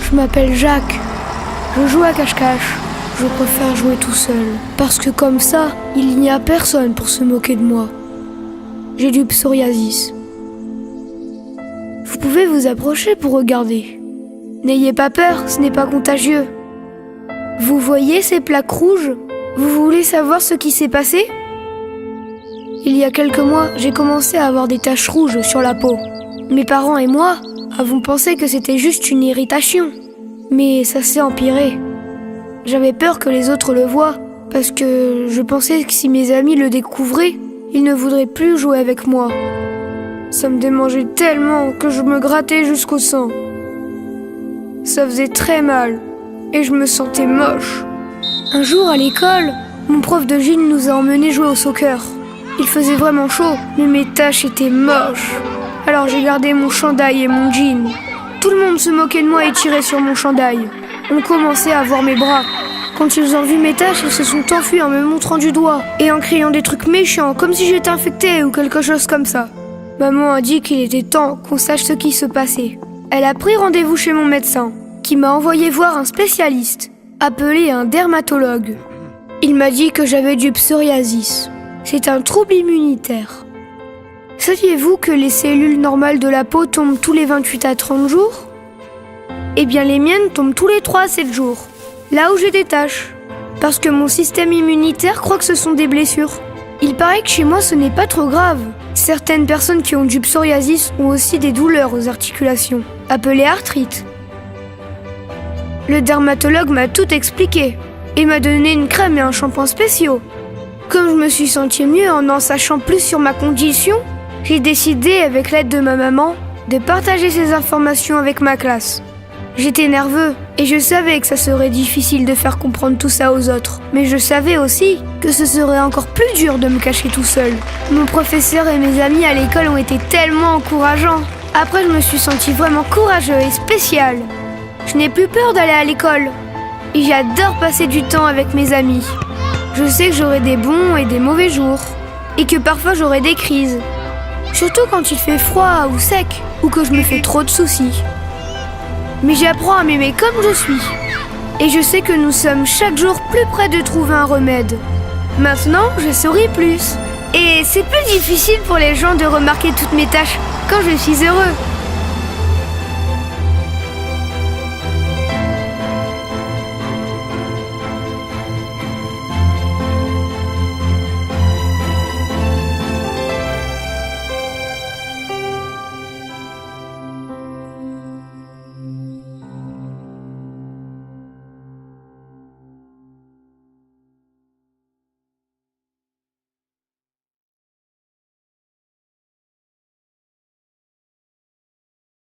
Je m'appelle Jacques. Je joue à cache-cache. Je préfère jouer tout seul. Parce que comme ça, il n'y a personne pour se moquer de moi. J'ai du psoriasis. Vous pouvez vous approcher pour regarder. N'ayez pas peur, ce n'est pas contagieux. Vous voyez ces plaques rouges? Vous voulez savoir ce qui s'est passé? Il y a quelques mois, j'ai commencé à avoir des taches rouges sur la peau. Mes parents et moi avons pensé que c'était juste une irritation. Mais ça s'est empiré. J'avais peur que les autres le voient, parce que je pensais que si mes amis le découvraient, ils ne voudraient plus jouer avec moi. Ça me démangeait tellement que je me grattais jusqu'au sang. Ça faisait très mal, et je me sentais moche. Un jour à l'école, mon prof de gym nous a emmenés jouer au soccer. Il faisait vraiment chaud, mais mes taches étaient moches. Alors j'ai gardé mon chandail et mon jean. Tout le monde se moquait de moi et tirait sur mon chandail. On commençait à voir mes bras. Quand ils ont vu mes taches, ils se sont enfuis en me montrant du doigt et en criant des trucs méchants, comme si j'étais infectée ou quelque chose comme ça. Maman a dit qu'il était temps qu'on sache ce qui se passait. Elle a pris rendez-vous chez mon médecin, qui m'a envoyé voir un spécialiste, appelé un dermatologue. Il m'a dit que j'avais du psoriasis. C'est un trouble immunitaire. Saviez-vous que les cellules normales de la peau tombent tous les 28 à 30 jours? Eh bien les miennes tombent tous les 3 à 7 jours, là où j'ai des taches. Parce que mon système immunitaire croit que ce sont des blessures. Il paraît que chez moi ce n'est pas trop grave. Certaines personnes qui ont du psoriasis ont aussi des douleurs aux articulations, appelées arthrite. Le dermatologue m'a tout expliqué et m'a donné une crème et un shampoing spéciaux. Comme je me suis sentie mieux en sachant plus sur ma condition, j'ai décidé, avec l'aide de ma maman, de partager ces informations avec ma classe. J'étais nerveux et je savais que ça serait difficile de faire comprendre tout ça aux autres. Mais je savais aussi que ce serait encore plus dur de me cacher tout seul. Mon professeur et mes amis à l'école ont été tellement encourageants. Après, je me suis sentie vraiment courageux et spéciale. Je n'ai plus peur d'aller à l'école. Et j'adore passer du temps avec mes amis. Je sais que j'aurai des bons et des mauvais jours. Et que parfois j'aurai des crises. Surtout quand il fait froid ou sec, ou que je me fais trop de soucis. Mais j'apprends à m'aimer comme je suis. Et je sais que nous sommes chaque jour plus près de trouver un remède. Maintenant, je souris plus. Et c'est plus difficile pour les gens de remarquer toutes mes tâches quand je suis heureux.